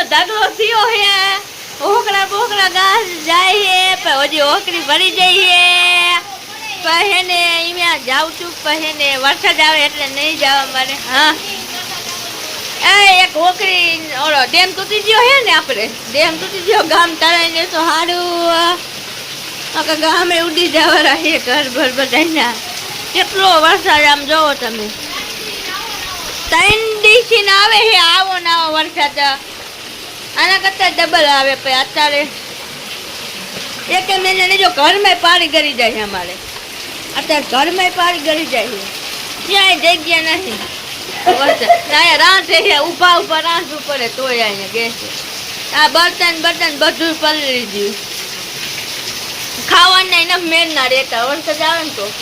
ઢગલો થયો હે ઓકડા બોકડા ગાસ જાય હે પણ હજી ઓકરી ભરી જાય હે પહેને અહીંયા જાઉં છું પહેને વરસાદ આવે એટલે નહીં જવા મારે હા એક ઓકરી ઓલો ડેમ તૂટી ગયો હે ને આપણે ડેમ તૂટી ગયો ગામ તરાઈને તો સારું ગામે ઉડી જવાના હે ઘર ભર બધાના કેટલો વરસાદ આમ જોવો તમે 3 દિવસથી ના આવે હે આવો ના આવો વરસાદ આના કરતા ડબલ આવે પછી અત્યારે એક મહિને જો ઘરમાં પાણી ગરી જાય છે અમારે અત્યારે ઘરમાં પાણી ગરી જાય છે ક્યાંય જગ્યા નથી અહીંયા રાંધ છે ઊભા ઊભા રાંધવું પડે તોય અહીંયા ગેસ આ બર્તન બધું પલળી ગયું ખાવાના એના મેળ ના રહેતા વરસાદ આવે ને તો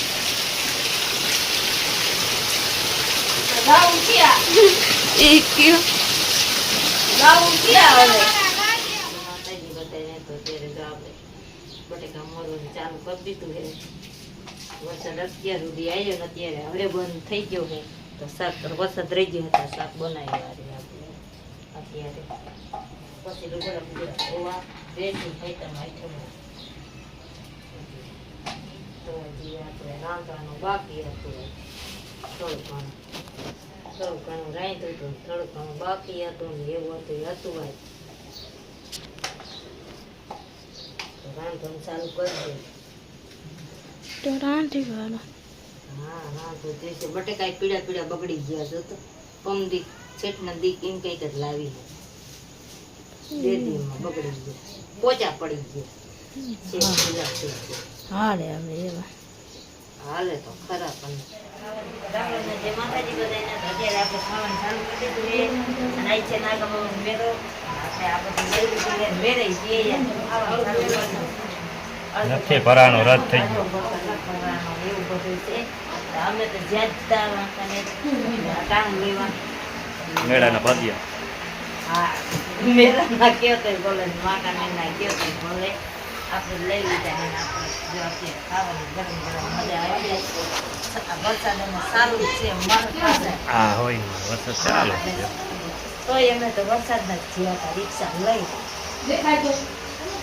ચાલુ કરી દીધું હે વરસાદ અત્યાર સુધી આવ્યો ને અત્યારે હવે બંધ થઈ ગયો છે તો શાક વરસાદ રહી ગયો હતા શાક બનાવી આપણે અત્યારે પછી ઓવા દેશી ખાઈતા આઈટમ તો હજી આપણે રાંધવાનું બાકી હતું થોડું ઘણું રાંધ્યું હતું થોડું ઘણું બાકી હતું ને એવું હતું એ હતું રાંધવાનું ચાલુ કરી દે તો રાંધી વાળો હા રાંધો દેશે બટેકા પીડા પીડા બગડી ગયા છે તો પમદી છેટના દીક એમ કંઈક જ લાવી બે દીમાં બગડી ગયા પોચા પડી ગયા હાલે હવે એવા હાલે તો ખરા પણ જે માતાજી બધાને અત્યારે આપણે ખાવાનું ચાલુ કરી દીધું અને આ છે નાગમ મેરો આપણે મેરે જઈએ નથી ભરાનો રદ થઈ ગયો એવું બધું છે અમે તો જ્યાં ટાણ લેવા મેળાના ભાગ્યા હા મેળાના કયો તો બોલે માકાને ના કયો તો બોલે આપણે લઈ લીધા ને આપણે જો અત્યારે ખાવાની ગરમ મજા આવી જાય વરસાદમાં સારું છે હા હોય વરસાદ ચાલુ તોય અમે તો વરસાદના જ જ્યાં હતા રિક્ષા લઈ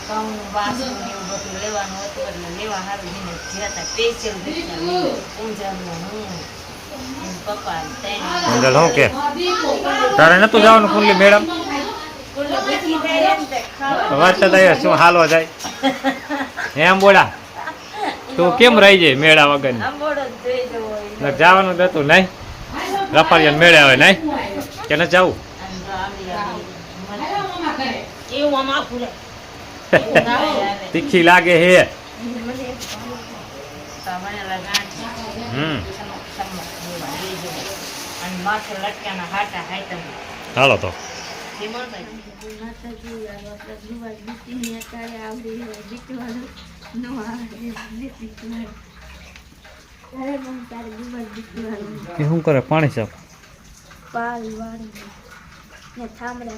ઘઉં વાસણ એવું બધું લેવાનું હતું એટલે લેવા સારું જઈને જ્યાં હતા સ્પેશિયલ રિક્ષા ઊંઝામાં હું પપ્પા મંડળ હું કે તારે નતું જવાનું કુંડલી મેડમ વરસાદ આવ્યો શું હાલવા જાય એમ બોલા તું કેમ રહી જાય મેળા વગર જવાનું હતું નહીં રફારિયા મેળે આવે નહીં કે ન જવું તીખી લાગે હે હાલો તો શું કરે પાણી સાફ પાલ વાળી ને થાંભલા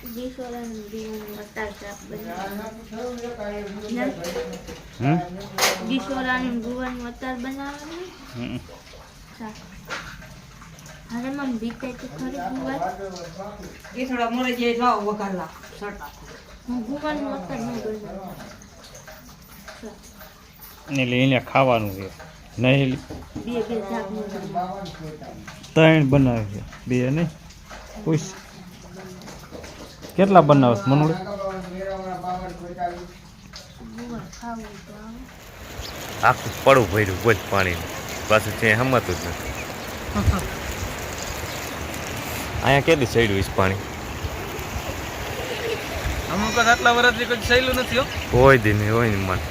દીસોરાનું દીવાનું અતાર શાક બનાવવાનું દીસોરાનું ગુવાનું અતાર બનાવવાનું શાક અરે મમ બીતે તો ખરી ગુવા એ થોડા મોરે જે લાવ વઘારલા સટા હું ગુવાનું અતાર ન બનાવું એટલે એને ખાવાનું છે નહીં બે શાક ત્રણ બનાવે છે બે નહીં પૂછ કેટલા બનાવશ મનુડે આખું પડું ભર્યું બોજ પાણી પાછું છે હમતું જ નથી અહીંયા કેટલી સડ્યું છે પાણી અમુક આટલા વર્ષથી કોઈ સહેલું નથી હોય દી નહીં હોય ને મન